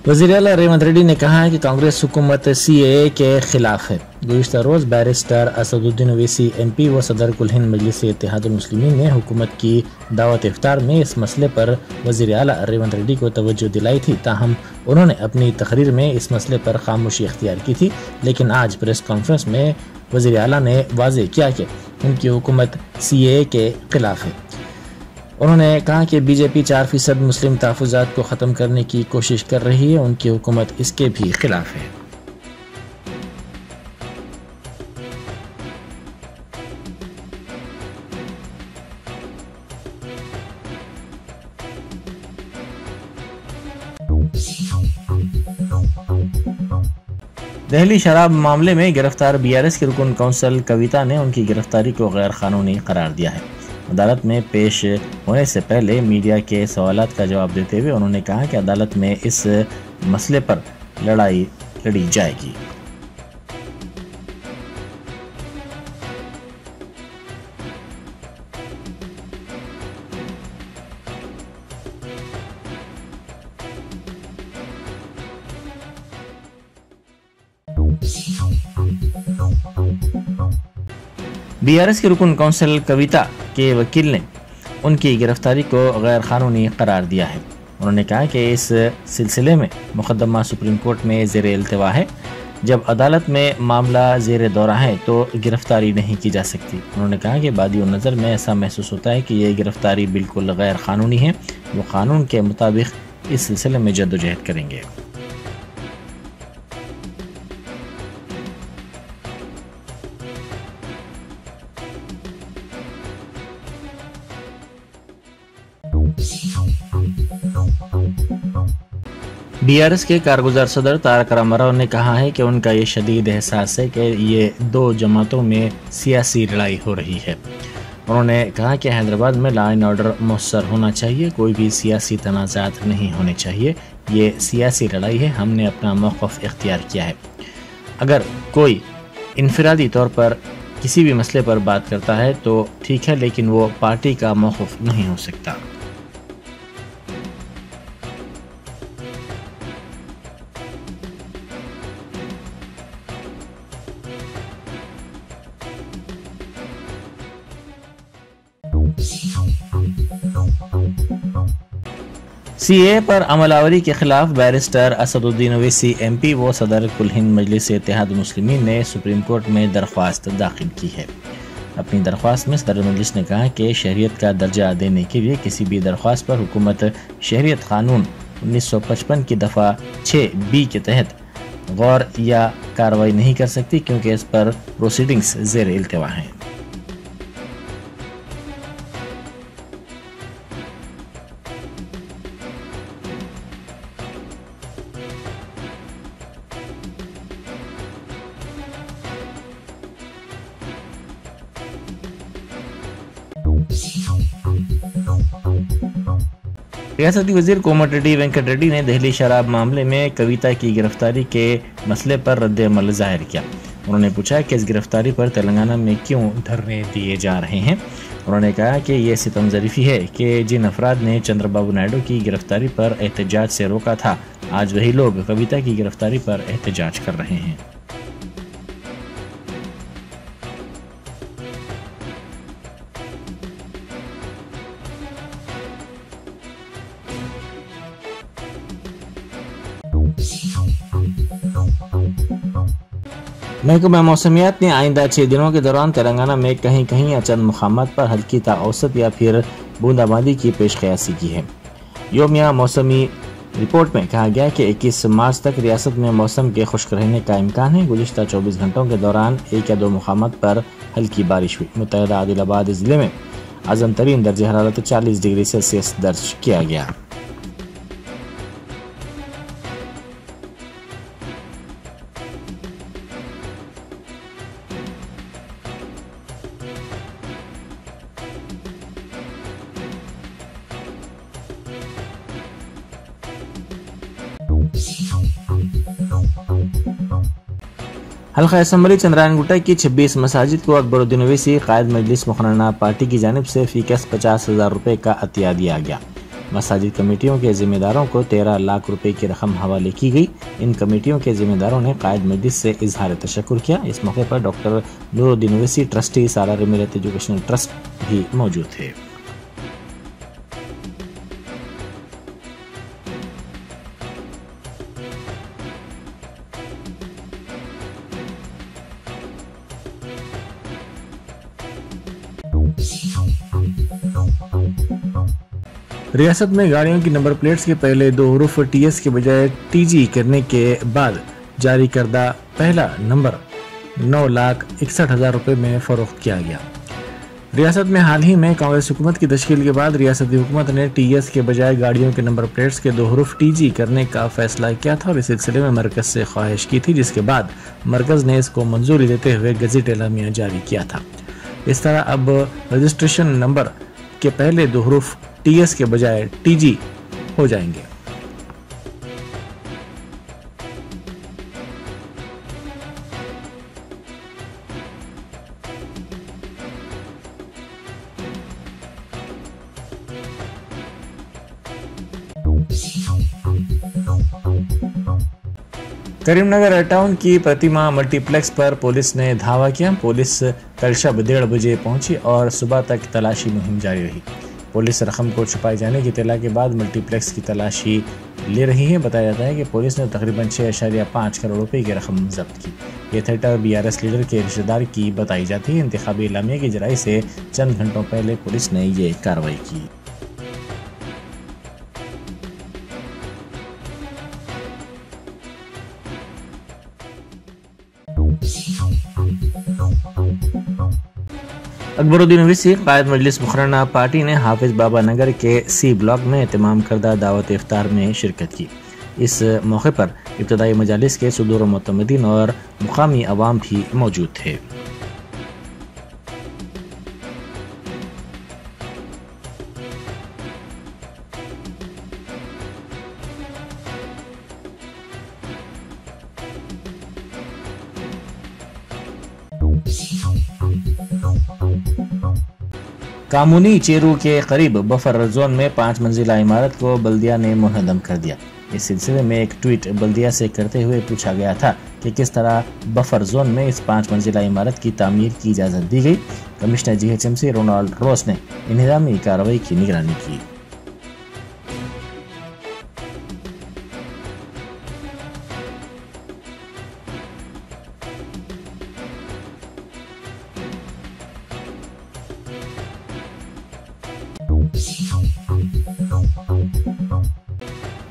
वज़ीर आला रेवंत रेड्डी ने कहा है कि कांग्रेस हुकूमत CAA के खिलाफ है। गुज़िश्ता रोज़ बैरिस्टर असदुद्दीन ओवैसी MP व सदर कुल हिंद मजलिस इत्तेहादुल मुस्लिमीन ने हुकूमत की दावत इफ्तार में इस मसले पर वज़ीर आला रेवंत रेड्डी को तवज्जो दिलाई थी। ताहम उन्होंने अपनी तकरीर में इस मसले पर खामोशी इख्तियार की थी, लेकिन आज प्रेस कॉन्फ्रेंस में वज़ीर आला ने वाज़ेह किया कि उनकी हुकूमत CAA के खिलाफ है। उन्होंने कहा कि BJP 4% मुस्लिम तहफ़्फ़ुज़ात को ख़त्म करने की कोशिश कर रही है, उनकी हुकूमत इसके भी खिलाफ है। दिल्ली शराब मामले में गिरफ्तार BRS की रुकन कौंसल कविता ने उनकी गिरफ्तारी को गैर कानूनी करार दिया है। अदालत में पेश होने से पहले मीडिया के सवालात का जवाब देते हुए उन्होंने कहा कि अदालत में इस मसले पर लड़ाई लड़ी जाएगी। BRS की रुकन कौंसल कविता के वकील ने उनकी गिरफ्तारी को गैर कानूनी करार दिया है। उन्होंने कहा कि इस सिलसिले में मुकदमा सुप्रीम कोर्ट में ज़ेर इल्तिवा है। जब अदालत में मामला ज़ेर दौरा है तो गिरफ्तारी नहीं की जा सकती। उन्होंने कहा कि बादी नज़र में ऐसा महसूस होता है कि ये गिरफ्तारी बिल्कुल गैर कानूनी है। वो कानून के मुताबिक इस सिलसिले में जद्दोजहद करेंगे। BRS के कारगुजार सदर तारक रामाराव ने कहा है कि उनका ये शदीद एहसास है कि ये दो जमातों में सियासी लड़ाई हो रही है। उन्होंने कहा कि हैदराबाद में लॉ एंड ऑर्डर मौसर होना चाहिए, कोई भी सियासी तनाज़ात नहीं होने चाहिए। ये सियासी लड़ाई है, हमने अपना मौक़िफ़ इख्तियार किया है। अगर कोई इनफरादी तौर पर किसी भी मसले पर बात करता है तो ठीक है, लेकिन वो पार्टी का मौक़िफ़ नहीं हो सकता। CAA पर अमलावरी के खिलाफ बैरिस्टर असदुद्दीन ओवैसी MP व सदर कुल हिंद मजलिस इत्तेहादुल मुस्लिमीन ने सुप्रीम कोर्ट में दरख्वास्त दाखिल की है। अपनी दरख्वास्त में सदर मजलिस ने कहा कि शहरियत का दर्जा देने के लिए किसी भी दरख्वास्त पर हुकूमत शहरियत कानून 1955 की दफ़ा 6B के तहत गौर या कार्रवाई नहीं कर सकती, क्योंकि इस पर प्रोसीडिंग्स ज़ेर इल्तिवा हैं। रियासती वजीर कोमटिरेड्डी वेंकट रेड्डी ने दिल्ली शराब मामले में कविता की गिरफ्तारी के मसले पर रद्द अमल जाहिर किया। उन्होंने पूछा कि इस गिरफ्तारी पर तेलंगाना में क्यों धरने दिए जा रहे हैं। उन्होंने कहा कि यह सितम ज़रीफ़ी है कि जिन अफराद ने चंद्रबाबू नायडू की गिरफ्तारी पर एहतजाज से रोका था, आज वही लोग कविता की गिरफ्तारी पर एहतजाज कर रहे हैं। महकमा मौसमियात ने आइंदा 6 दिनों के दौरान तेलंगाना में कहीं कहीं या चंद मुकामात पर हल्की ता औसत या फिर बूंदाबांदी की पेशकयासी की है। योमिया मौसमी रिपोर्ट में कहा गया कि 21 मार्च तक रियासत में मौसम के खुश्क रहने का इम्कान है। गुज़िश्ता 24 घंटों के दौरान 1 या 2 मुकामात पर हल्की बारिश हुई। मुत्तहिदा आदिलाबाद ज़िले में अज़म तरीन दर्ज हरारत 40 डिग्री सेल्सियस दर्ज किया गया। हल्का असम्बली चंद्रायन गुट्टा की 26 मसाजिद को अकबरुद्दीन ओवैसी कायद मजलिस मुखरना पार्टी की जानिब से फीकस 50,000 रुपए का अतिया दिया गया। मसाजिद कमेटियों के जिम्मेदारों को 13 लाख रुपए की रकम हवाले की गई। इन कमेटियों के जिम्मेदारों ने कायद मजलिस से इजहार तशक्कुर किया। इस मौके पर डॉक्टर नूरुद्दीन ओवैसी ट्रस्टी सालार मिलत एजुकेशनल ट्रस्ट भी मौजूद थे। रियासत में गाड़ियों की नंबर प्लेट्स के पहले 2 हरूफ टीएस के बजाय टीजी करने के बाद जारी करदा पहला नंबर 9,61,000 रुपए में फरोख्त किया गया। रियासत में हाल ही में कांग्रेस हुकूमत की तश्कील के बाद रियासती हुकूमत ने टीएस के बजाय गाड़ियों के नंबर प्लेट्स के 2 हरूफ टीजी करने का फैसला किया था और इस सिलसिले में मरकज से ख्वाहिश की थी, जिसके बाद मरकज ने इसको मंजूरी देते हुए गज़ेट एलामिया जारी किया था। इस तरह अब रजिस्ट्रेशन नंबर के पहले 2 हरूफ टीएस के बजाय टीजी हो जाएंगे। करीमनगर टाउन की प्रतिमा मल्टीप्लेक्स पर पुलिस ने धावा किया। पुलिस कल शब 1:30 बजे पहुंची और सुबह तक तलाशी मुहिम जारी रही। पुलिस रकम को छुपाए जाने की इत्तला के बाद मल्टीप्लेक्स की तलाशी ले रही है। बताया जाता है कि पुलिस ने तकरीबन 6.5 करोड़ रुपए की रकम जब्त की। ये थिएटर बीआरएस लीडर के रिश्तेदार की बताई जाती है। इंतखाबी इलामिया की जराई से चंद घंटों पहले पुलिस ने ये कार्रवाई की। अकबरुद्दीन ओवैसी कायद मजलिस मुखरना पार्टी ने हाफिज बाबा नगर के सी ब्लॉक में एहतमाम करदा दावत इफ्तार में शिरकत की। इस मौके पर इब्तदाई मजालिस के सुदूर मुतमदीन और मुकामी अवाम भी मौजूद थे। कामूनी चेरू के करीब बफर जोन में 5 मंजिला इमारत को बल्दिया ने मुनहदम कर दिया। इस सिलसिले में एक ट्वीट बल्दिया से करते हुए पूछा गया था कि किस तरह बफर जोन में इस 5 मंजिला इमारत की तामीर की इजाज़त दी गई। कमिश्नर जीएचएमसी रोनाल्ड रोस ने इंतजामी कार्रवाई की निगरानी की।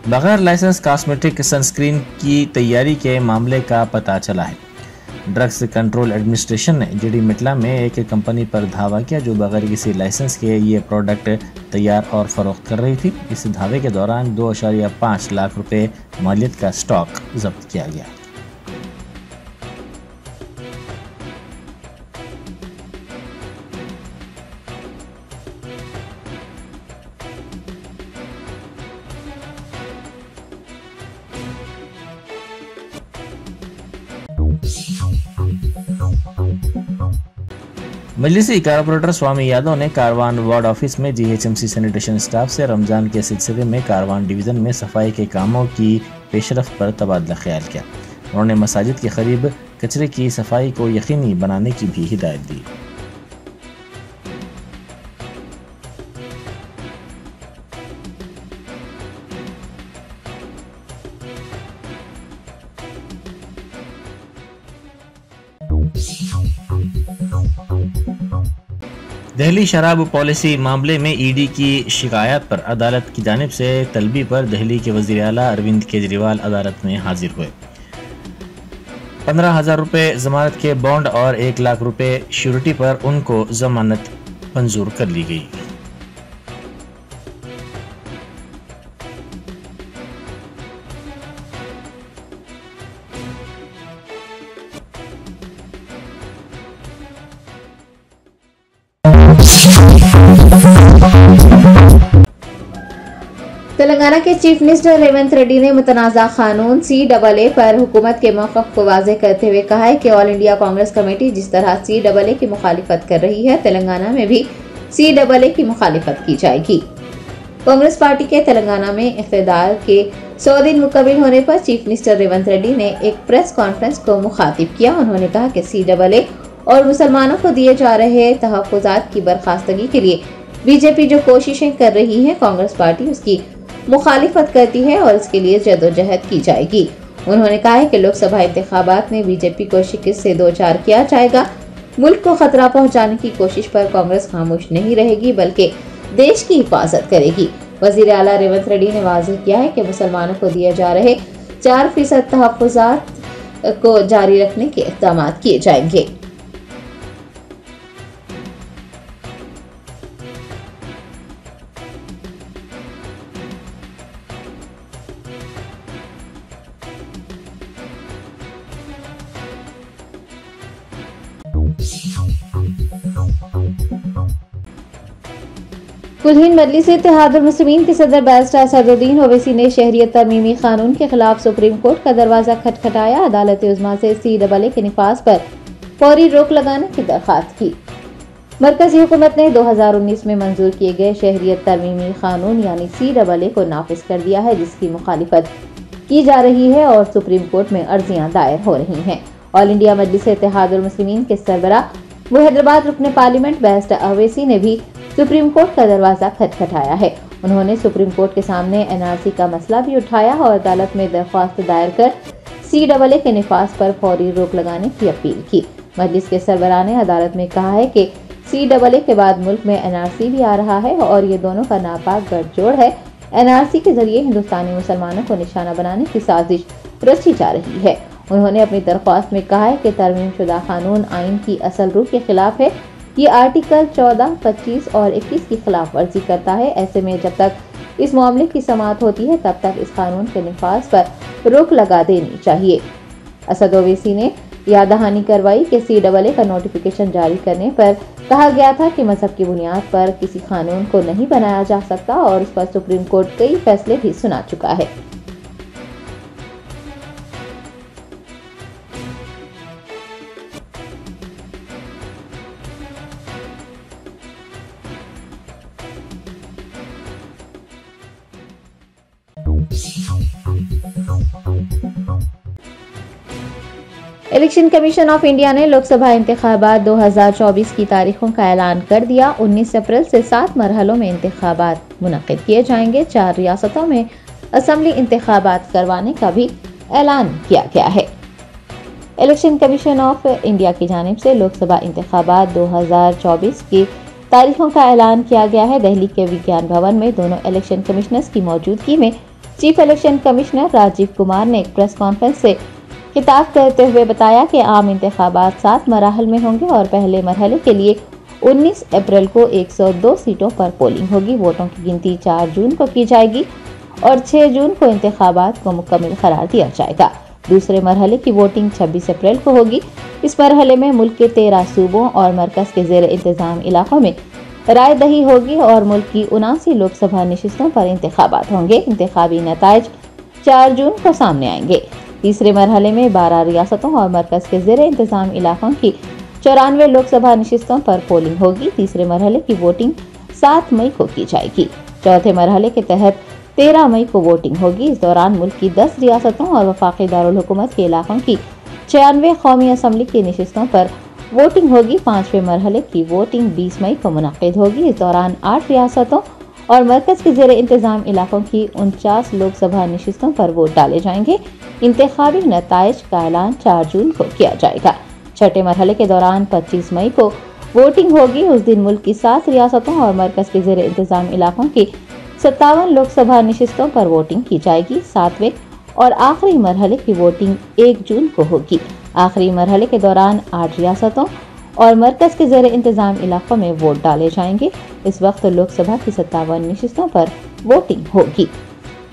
बगैर लाइसेंस कॉस्मेटिक सनस्क्रीन की तैयारी के मामले का पता चला है। ड्रग्स कंट्रोल एडमिनिस्ट्रेशन ने जीडी मिटला में एक कंपनी पर धावा किया जो बगैर किसी लाइसेंस के ये प्रोडक्ट तैयार और फरोख्त कर रही थी। इस धावे के दौरान 2.5 लाख रुपए मालियत का स्टॉक जब्त किया गया। मजलिसी कारपोरेटर स्वामी यादव ने कारवान वार्ड ऑफिस में जीएचएमसी सैनिटेशन स्टाफ से रमजान के सिलसिले में कारवान डिवीजन में सफाई के कामों की पेशरफ पर तबादला ख्याल किया। उन्होंने मसाजिद के करीब कचरे की सफाई को यकीनी बनाने की भी हिदायत दी। दिल्ली शराब पॉलिसी मामले में ईडी की शिकायत पर अदालत की जानिब से तलबी पर दिल्ली के वज़ीर आला अरविंद केजरीवाल अदालत में हाजिर हुए। 15,000 रुपए जमानत के बॉन्ड और 1 लाख रुपए श्योरिटी पर उनको जमानत मंजूर कर ली गई। तेलंगाना के चीफ मिनिस्टर रेवंत रेड्डी ने मुतनाज़ा कानून CAA पर हुकूमत के मौक़िफ़ को वाज़ेह करते हुए कहा है कि ऑल इंडिया कांग्रेस कमेटी जिस तरह CAA की मुखालिफत कर रही है, तेलंगाना में भी CAA की मुखालिफत की जाएगी। कांग्रेस पार्टी के तेलंगाना में इक़्तिदार के 100 दिन मुकम्मल होने पर चीफ मिनिस्टर रेवंत रेड्डी ने एक प्रेस कॉन्फ्रेंस को मुखातिब किया। उन्होंने कहा कि CAA और मुसलमानों को दिए जा रहे तहफ़्फ़ुज़ात की बर्खास्तगी के लिए बीजेपी जो कोशिशें कर रही है, कांग्रेस पार्टी उसकी मुखालिफत करती है और इसके लिए जदोजहद की जाएगी। उन्होंने कहा है कि लोकसभा इंतखाबात में बीजेपी को शिकस्त से दो चार किया जाएगा। मुल्क को खतरा पहुंचाने की कोशिश पर कांग्रेस खामोश नहीं रहेगी, बल्कि देश की हिफाजत करेगी। वजीर आला रेवंत रेड्डी ने वाज़ेह किया है कि मुसलमानों को दिए जा रहे 4% तहफ़्फ़ुज़ात को जारी रखने के इक़दाम किए जाएंगे। कुलहीन मजलिस इत्तेहादुल मुस्लिमीन के सदर बैरिस्टर असदुद्दीन ओवैसी ने शहरियत तरमीमी कानून के खिलाफ सुप्रीम कोर्ट का दरवाजा खटखटाया। अदालत उज़्मा से CAA के निफाज पर फौरी रोक लगाने की दरख्वास्त की। मरकजी हुकूमत ने 2019 में मंजूर किए गए शहरियत तरमीमी कानून यानी CAA को नाफिज कर दिया है, जिसकी मुखालिफत की जा रही है और सुप्रीम कोर्ट में अर्जियां दायर हो रही हैं। ऑल इंडिया मजलिस इत्तेहादुल मुस्लिमीन के सरबराह व हैदराबाद रुकने पार्लियामेंट बैरिस्टर ओवैसी ने भी सुप्रीम कोर्ट का दरवाजा खटखटाया है। उन्होंने सुप्रीम कोर्ट के सामने NRC का मसला भी उठाया और अदालत में दरख्वास्त दायर कर CAA के निफाज पर फौरी रोक लगाने की अपील की। मजलिस के सरबराह ने अदालत में कहा है कि CAA के बाद मुल्क में NRC भी आ रहा है और ये दोनों का नापाक गठजोड़ है। NRC के जरिए हिंदुस्तानी मुसलमानों को निशाना बनाने की साजिश रची जा रही है। उन्होंने अपनी दरख्वास्त में कहा है कि तरमीम शुदा कानून आइन की असल रूह के खिलाफ है। ये आर्टिकल 14, 25 और 21 की खिलाफ वर्जी करता है। ऐसे में जब तक इस मामले की समाअत होती है, तब तक इस कानून के निफाज पर रोक लगा देनी चाहिए। असद ओवैसी ने याद दहानी करवाई कि CAA का नोटिफिकेशन जारी करने पर कहा गया था कि मजहब की बुनियाद पर किसी कानून को नहीं बनाया जा सकता और इस पर सुप्रीम कोर्ट कई फैसले भी सुना चुका है। इलेक्शन कमीशन ऑफ इंडिया ने लोकसभा इंतखाबात 2024 की तारीखों का ऐलान कर दिया। 19 अप्रैल से 7 मरहलों में इंतखाबात मुनक्किद किए जाएंगे। 4 रियासतों में असम्बली इंतखाबात करवाने का भी ऐलान किया गया है। इलेक्शन कमीशन ऑफ इंडिया की जानिब से लोकसभा इंतखाबात 2024 की तारीखों का ऐलान किया गया है। दिल्ली के विज्ञान भवन में दोनों इलेक्शन कमिश्नर्स की मौजूदगी में chief election commissioner Rajiv Kumar ने एक प्रेस कॉन्फ्रेंस से खिताब करते हुए बताया कि आम इंतखाबात 7 मराहल में होंगे और पहले मरहले के लिए 19 अप्रैल को 102 सीटों पर पोलिंग होगी। वोटों की गिनती 4 जून को की जाएगी और 6 जून को इंतखाबात को मुकम्मल करार दिया जाएगा। दूसरे मरहले की वोटिंग 26 अप्रैल को होगी। इस मरहले में मुल्क के 13 सूबों और मरकज के ज़ेर इंतजाम इलाकों में राय दही होगी और मुल्क की 79 लोकसभा नशिस्तों पर इंतखाबात होंगे। इंतखाबी नताइज 4 जून को सामने आएंगे। तीसरे मरहले में 12 रियासतों और मरकज के ज़ेर इंतजाम इलाकों की 94 लोकसभा नशिस्तों पर पोलिंग होगी। तीसरे मरहले की वोटिंग 7 मई को की जाएगी। चौथे मरहले के तहत 13 मई को वोटिंग होगी। इस दौरान मुल्क की 10 रियासतों और वफाकी दारुल हुकूमत के इलाकों की 96 कौमी असम्बली की नशिस्तों पर वोटिंग होगी। 5वें मरहले की वोटिंग 20 मई को मुनक्किद होगी। इस दौरान 8 रियासतों और मरकज के ज़ेर इंतजाम इलाकों की 49 लोकसभा नशिस्तों पर वोट डाले जाएंगे। इंतखाबी नताइज का ऐलान 4 जून को किया जाएगा। छठे मरहले के दौरान 25 मई को वोटिंग होगी। उस दिन मुल्क की 7 रियासतों और मरकज के ज़ेर इंतजाम इलाकों की 57 लोकसभा नशिस्तों पर वोटिंग की जाएगी। 7वें और आखिरी मरहले की वोटिंग 1 जून को होगी। आखिरी मरहले के दौरान 8 रियासतों और मरकज के ज़ेर इंतजाम इलाकों में वोट डाले जाएंगे। इस वक्त लोकसभा की 57 नशिस्तों पर वोटिंग होगी।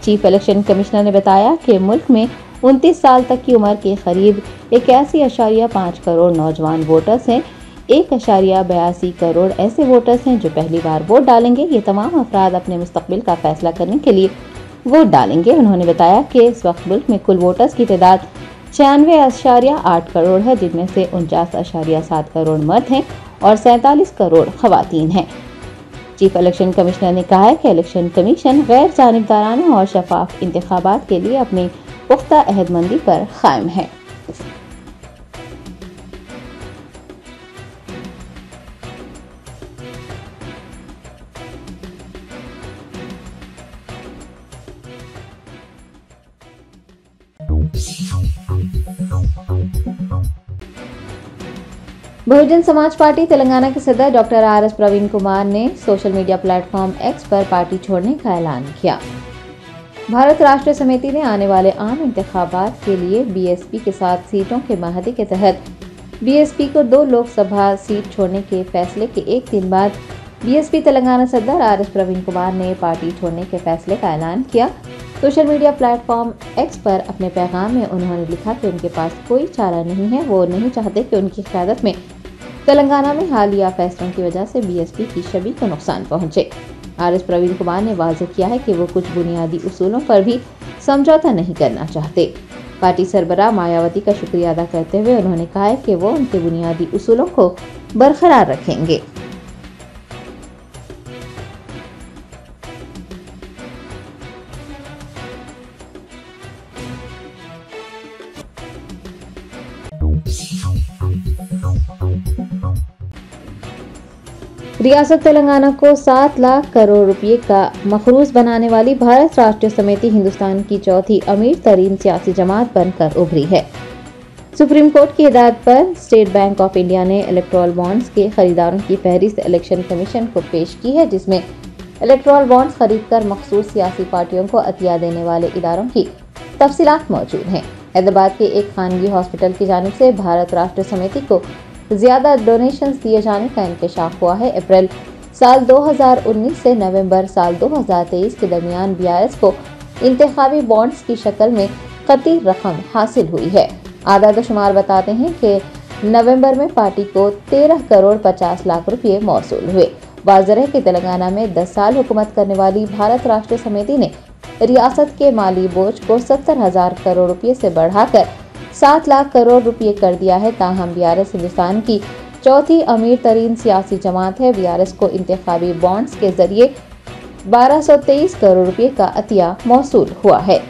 चीफ इलेक्शन कमिश्नर ने बताया कि मुल्क में 29 साल तक की उम्र के करीब 81.5 करोड़ नौजवान वोटर्स हैं। 1.82 करोड़ ऐसे वोटर्स हैं जो पहली बार वोट डालेंगे। ये तमाम अफराद अपने मुस्तकबिल का फैसला करने के लिए वोट डालेंगे। उन्होंने बताया कि इस वक्त मुल्क में कुल वोटर्स की तादाद 96.8 करोड़ है, जिनमें से 49.7 करोड़ मर्द हैं और 47 करोड़ खवातीन हैं। चीफ इलेक्शन कमिश्नर ने कहा है कि इलेक्शन कमीशन गैर जानिबदाराना और शफाफ इंतखाबात के लिए अपनी पुख्ता अहदमंदी पर कायम है। बहुजन समाज पार्टी तेलंगाना के सदर doctor R S Praveen Kumar ने सोशल मीडिया प्लेटफॉर्म एक्स पर पार्टी छोड़ने का ऐलान किया। भारत राष्ट्र समिति ने आने वाले आम इंतखाबात के लिए बीएसपी के साथ सीटों के माहदे के तहत बीएसपी को 2 लोकसभा सीट छोड़ने के फैसले के एक दिन बाद बीएसपी तेलंगाना सदर आर एस प्रवीण कुमार ने पार्टी छोड़ने के फैसले का ऐलान किया। सोशल मीडिया प्लेटफॉर्म एक्स पर अपने पैगाम में उन्होंने लिखा कि उनके पास कोई चारा नहीं है, वो नहीं चाहते कि उनकी क़यादत में तेलंगाना में हालिया फैसलों की वजह से बीएसपी की छवि को नुकसान पहुंचे। आर एस प्रवीण कुमार ने वाज़ेह किया है कि वो कुछ बुनियादी उसूलों पर भी समझौता नहीं करना चाहते। पार्टी सरबराह मायावती का शुक्रिया अदा करते हुए उन्होंने कहा है कि वो उनके बुनियादी उसूलों को बरकरार रखेंगे। रियासत तेलंगाना को 7 लाख करोड़ रुपए का मखरूज बनाने वाली भारत राष्ट्र समिति हिंदुस्तान की चौथी अमीर तरीन सियासी जमात बनकर उभरी है। सुप्रीम कोर्ट की हिदायत पर स्टेट बैंक ऑफ इंडिया ने इलेक्टोरल बॉन्ड्स के खरीदारों की फहरिस्त इलेक्शन कमीशन को पेश की है, जिसमें इलेक्टोरल बॉन्ड्स खरीदकर मखसूस सियासी पार्टियों को अतिया देने वाले इदारों की तफसीलात मौजूद हैं। हैदराबाद के एक खानगी हॉस्पिटल की जानिब से भारत राष्ट्र समिति को ज्यादा डोनेशंस दिए जाने का इंकशाफ हुआ है। अप्रैल साल 2019 से नवंबर साल 2023 के दरमियान बीआरएस को इंतखाबी बॉन्ड्स की शक्ल में कती रकम हासिल हुई है। आदाद शुमार बताते हैं कि नवंबर में पार्टी को 13 करोड़ 50 लाख रुपए मौसूल हुए। वाज़ेह है कि तेलंगाना में 10 साल हुकूमत करने वाली भारत राष्ट्र समिति ने रियासत के माली बोझ को 70,000 करोड़ रुपए से बढ़ाकर 7 लाख करोड़ रुपए कर दिया है। ताहम बीआरएस हिंदुस्तान की चौथी अमीर तरीन सियासी जमात है। बीआरएस को इंतखाबी बॉन्ड्स के जरिए 1223 करोड़ रुपए का अतिया मौसूल हुआ है।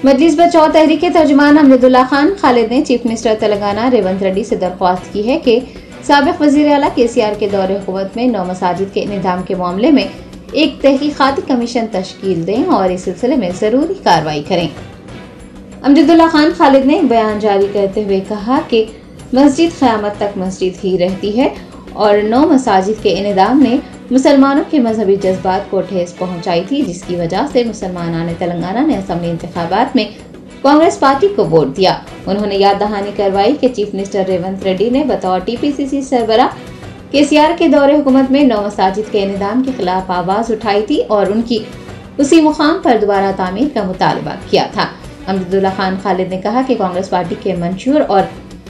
मजलिस बचाओ तहरीक के तर्जुमान अमजदुल्ला खान खालिद ने चीफ मिनिस्टर तेलंगाना रेवंत रेड्डी से दरख्वास्त की है कि साबिक वजीर आला केसीआर के दौरे हुकूमत में 9 मसाजिद के इंतजाम के मामले में एक तहकीकाती कमीशन तश्कील दें और इस सिलसिले में जरूरी कार्रवाई करें। अमजदुल्ला खान खालिद ने एक बयान जारी करते हुए कहा कि मस्जिद क़यामत तक मस्जिद ही रहती है और 9 मसाजिद के इंतजाम ने मुसलमानों के मजहबी जज्बात को ठेस पहुंचाई थी, जिसकी वजह से मुसलमानान तेलंगाना ने असेंबली इंतखाबात में कांग्रेस पार्टी को वोट दिया। उन्होंने याद दहानी करवाई कि चीफ मिनिस्टर रेवंत रेड्डी ने बतौर टीपीसीसी सरबराह केसीआर के दौरे हुकूमत में 9 मसाजिद के इंतजाम के खिलाफ आवाज उठाई थी और उनकी उसी मुकाम पर दोबारा तामीर का मुतालबा किया था। अमजदुल्ला खान खालिद ने कहा कि कांग्रेस पार्टी के मंशूर और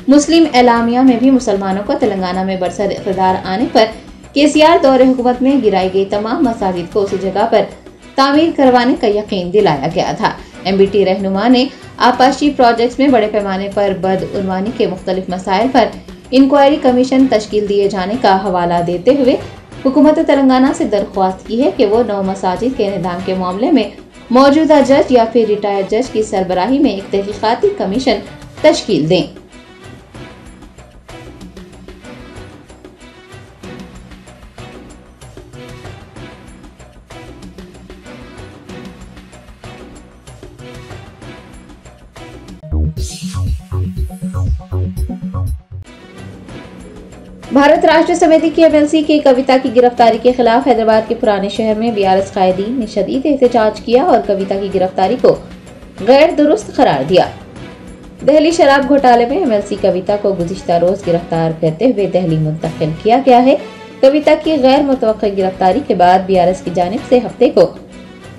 मुस्लिम एलामिया में भी मुसलमानों को तेलंगाना में बरसर इक़्तिदार आने पर केसीआर दौरे हुकूमत में गिराई गई तमाम मसाजिद को उसी जगह पर तामीर करवाने का यकीन दिलाया गया था। एमबीटी रहनुमा ने आपाशी प्रोजेक्ट्स में बड़े पैमाने पर बदउनवानी के मुख्तलिफ मसाइल पर इंक्वायरी कमीशन तश्कील दिए जाने का हवाला देते हुए हुकूमत तेलंगाना से दरख्वास्त की है कि वो 9 मसाजिद के इंतजाम के मामले में मौजूदा जज या फिर रिटायर्ड जज की सरबराही में एक तहकीकाती कमीशन तश्कील दें। भारत राष्ट्र समिति की एमएलसी की कविता की गिरफ्तारी के खिलाफ हैदराबाद के पुराने शहर में बीआरएस कायदीन ने शदीद एहतजाज किया और कविता की गिरफ्तारी को गैर दुरुस्त करार दिया। दिल्ली शराब घोटाले में एमएलसी कविता को गुज़िश्ता रोज गिरफ्तार करते हुए दिल्ली मुंतकिल किया गया है। कविता की गैर मुतवक्किल गिरफ्तारी के बाद बीआरएस की जानिब से हफ्ते को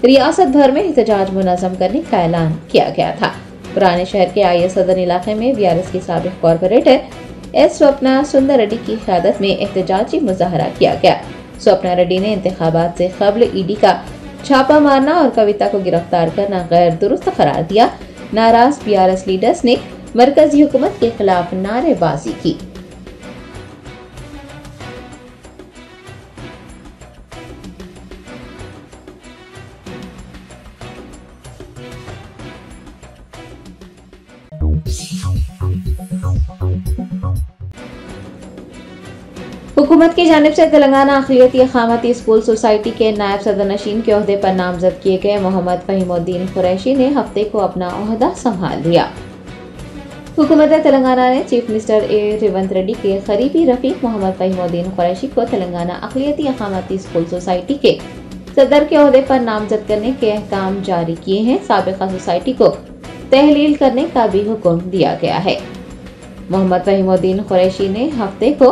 रियासत भर में एहतजाज मुनज़्ज़म करने का ऐलान किया गया था। पुराने शहर के आईएस सदन इलाके में बीआरएस की साबिक कॉर्पोरेटर एस स्वप्ना सुंदर रेड्डी की क़यादत में एहतजाजी मुजाहरा किया गया। स्वप्ना रेड्डी ने इंतखाबात से कबल ईडी का छापा मारना और कविता को गिरफ्तार करना गैर दुरुस्त करार दिया। नाराज बीआरएस लीडर्स ने मरकजी हुकूमत के खिलाफ नारेबाजी की। हुकूमत की जानिब से तेलंगाना अक़लियती अक़ामती स्कूल सोसाइटी के नायब सदरनशीन के ओहदे पर नामजद किए गए मोहम्मद फ़हीमुद्दीन कुरैशी ने हफ्ते को अपना ओहदा संभाल लिया। हुकूमत तेलंगाना ने चीफ मिनिस्टर रेवंत रेड्डी के करीबी रफीक मोहम्मद फ़हीमुद्दीन कुरैशी को तेलंगाना अक़लियती अक़ामती स्कूल सोसाइटी के सदर के ओहदे पर नामजद करने के अहकाम जारी किए हैं। साबिक़ा सोसाइटी को तहलील करने का भी हुक्म दिया गया है। मोहम्मद फ़हीमुद्दीन कुरैशी ने हफ्ते को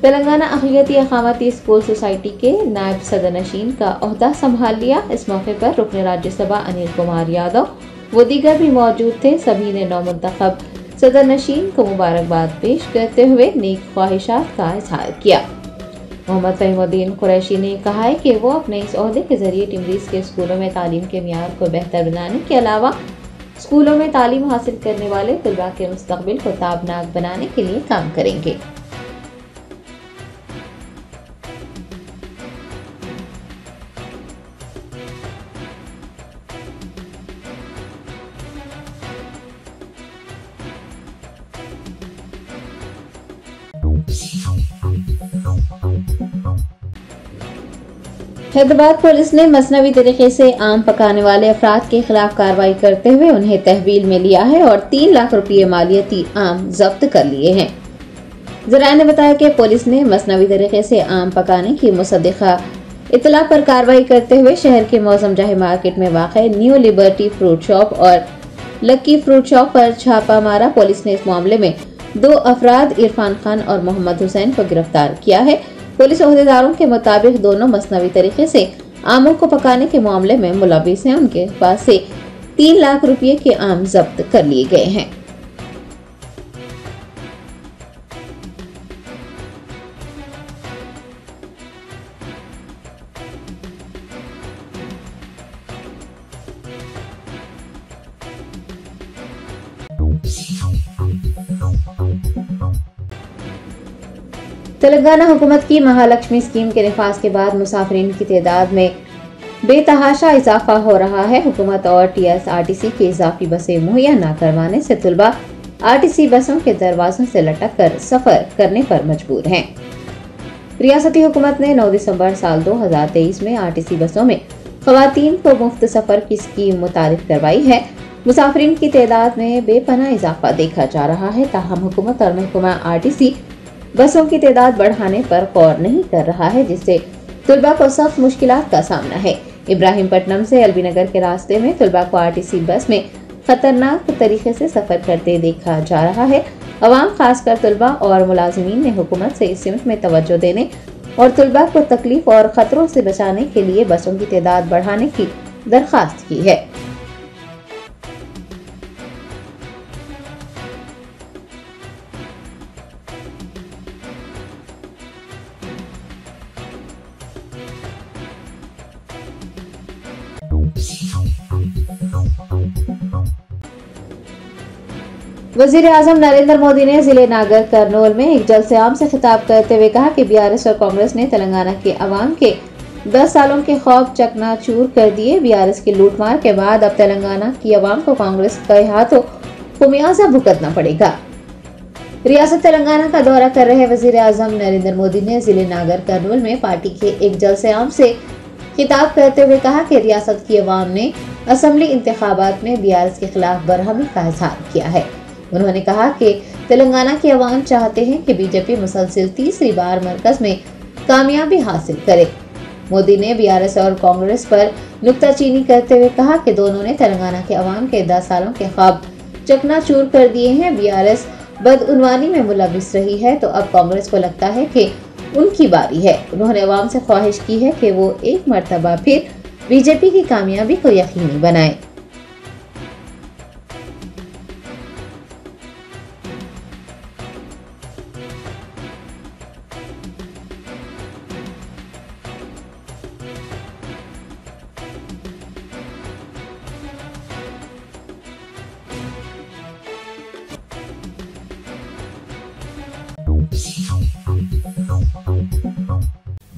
तेलंगाना अक़लियती अक़ामती स्कूल सोसाइटी के नायब सदरनशीन का ओहदा संभाल लिया। इस मौके पर रुकन राज्यसभा अनिल कुमार यादव व दीगर भी मौजूद थे। सभी ने नौमुंतखब सदरनशीन को मुबारकबाद पेश करते हुए नेक ख्वाहिशात का इजहार किया। मोहम्मद फ़हीमुद्दीन कुरैशी ने कहा है कि वो अपने इस ओहदे के जरिए टिमरीज के स्कूलों में तालीम के मियार को बेहतर बनाने के अलावा स्कूलों में तालीम हासिल करने वाले तलबा के मुस्तकबिल को ताबनाक बनाने के लिए काम करेंगे। हैदराबाद पुलिस ने मसनवी तरीके से आम पकाने वाले अफराद के खिलाफ कार्रवाई करते हुए उन्हें तहवील में लिया है और 3 लाख रुपये मालियती आम जब्त कर लिए हैं। ज़राए ने बताया कि पुलिस ने मसनवी तरीके से आम पकाने की मुसद्दिक़ा इतला पर कार्रवाई करते हुए शहर के मौसम जाहे मार्केट में वाक़े न्यू लिबर्टी फ्रूट शॉप और लक्की फ्रूट शॉप पर छापा मारा। पुलिस ने इस मामले में 2 अफराद इरफान खान और मोहम्मद हुसैन को गिरफ्तार किया है। पुलिस ओहदेदारों के मुताबिक दोनों मसनवी तरीके से आमों को पकाने के मामले में मुलविस हैं। उनके पास से 3 लाख रुपये के आम जब्त कर लिए गए हैं। तेलंगाना हुकूमत की महालक्ष्मी स्कीम के नफाज के बाद मुसाफिरीन की तादाद में बेतहाशा इजाफा हो रहा है। हुकूमत और टीएसआरटीसी की इजाफी बसें मुहैया न करवाने से तलबा आरटीसी बसों के दरवाजों से लटक कर सफर करने पर मजबूर हैं। रियासती हुकूमत ने 9 दिसंबर साल 2023 में आरटीसी बसों में खवातीन को मुफ्त सफर की स्कीम मुतारिफ करवाई है। मुसाफिरीन की तादाद में बेपनाह इजाफा देखा जा रहा है। ताहम हुकूमत और महकमा आरटीसी बसों की तादाद बढ़ाने पर गौर नहीं कर रहा है, जिससे तलबा को सख्त मुश्किलात का सामना है। इब्राहिमपट्टनम से एलबी नगर के रास्ते में तलबा को आरटीसी बस में खतरनाक तरीके से सफर करते देखा जा रहा है। अवाम खासकर तलबा और मुलाजिमीन ने हुकूमत से इस सिमत में तवज्जो देने और तलबा को तकलीफ और खतरों से बचाने के लिए बसों की तादाद बढ़ाने की दरख्वास्त की है। वज़ीर आज़म नरेंद्र मोदी ने जिले नागर करनूल में एक जलसे-आम से खिताब करते हुए कहा कि बीआरएस और कांग्रेस ने तेलंगाना के अवाम के 10 सालों के खौफ चकनाचूर कर दिए। बीआरएस की लूटमार के बाद अब तेलंगाना की अवाम को कांग्रेस के हाथों खुमियाजा भुगतना पड़ेगा। रियासत तेलंगाना का दौरा कर रहे वज़ीर आज़म नरेंद्र मोदी ने जिले नागर करनूल में पार्टी के एक जलसे-आम से खिताब करते हुए कहा कि रियासत की अवाम ने असम्बली इंतखाबात में बीआरएस के खिलाफ बरहमी का इजहार किया है। उन्होंने कहा कि तेलंगाना के अवाम चाहते हैं कि बीजेपी मुसलसल तीसरी बार मरकज में कामयाबी हासिल करे। मोदी ने बीआरएस और कांग्रेस पर नुक्ताचीनी करते हुए कहा कि दोनों ने तेलंगाना के अवाम के 10 सालों के ख्वाब चकनाचूर कर दिए हैं। बीआरएस बदउनवानी में मुलविस रही है तो अब कांग्रेस को लगता है कि उनकी बारी है। उन्होंने अवाम से ख्वाहिश की है कि वो एक मर्तबा फिर बीजेपी की कामयाबी को यकीनी बनाएं।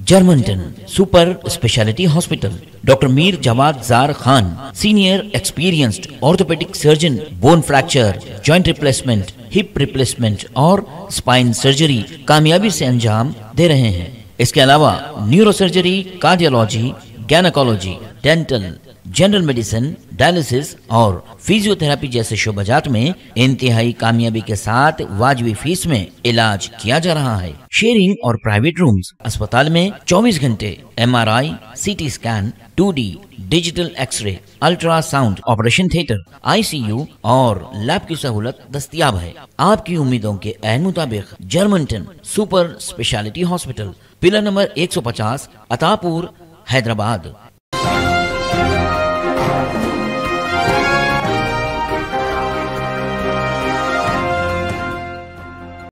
Germanten super speciality hospital, doctor Mir Jawad Zar Khan, senior experienced orthopaedic surgeon, bone fracture, joint replacement, hip replacement और स्पाइन सर्जरी कामयाबी से अंजाम दे रहे हैं। इसके अलावा neuro surgery, cardiology, gynaecology, dental, general medicine, dialysis और फिजियोथेरेपी जैसे शोबाजात में इंतहाई कामयाबी के साथ वाजिबी फीस में इलाज किया जा रहा है। शेयरिंग और प्राइवेट रूम्स, अस्पताल में 24 घंटे MRI, CT scan, 2D digital x ray, ultrasound, operation theatre, ICU और लैब की सहूलत दस्तयाब है। आपकी उम्मीदों के ऐन मुताबिक Germanten super speciality hospital, pillar number 150, Attapur, Hyderabad.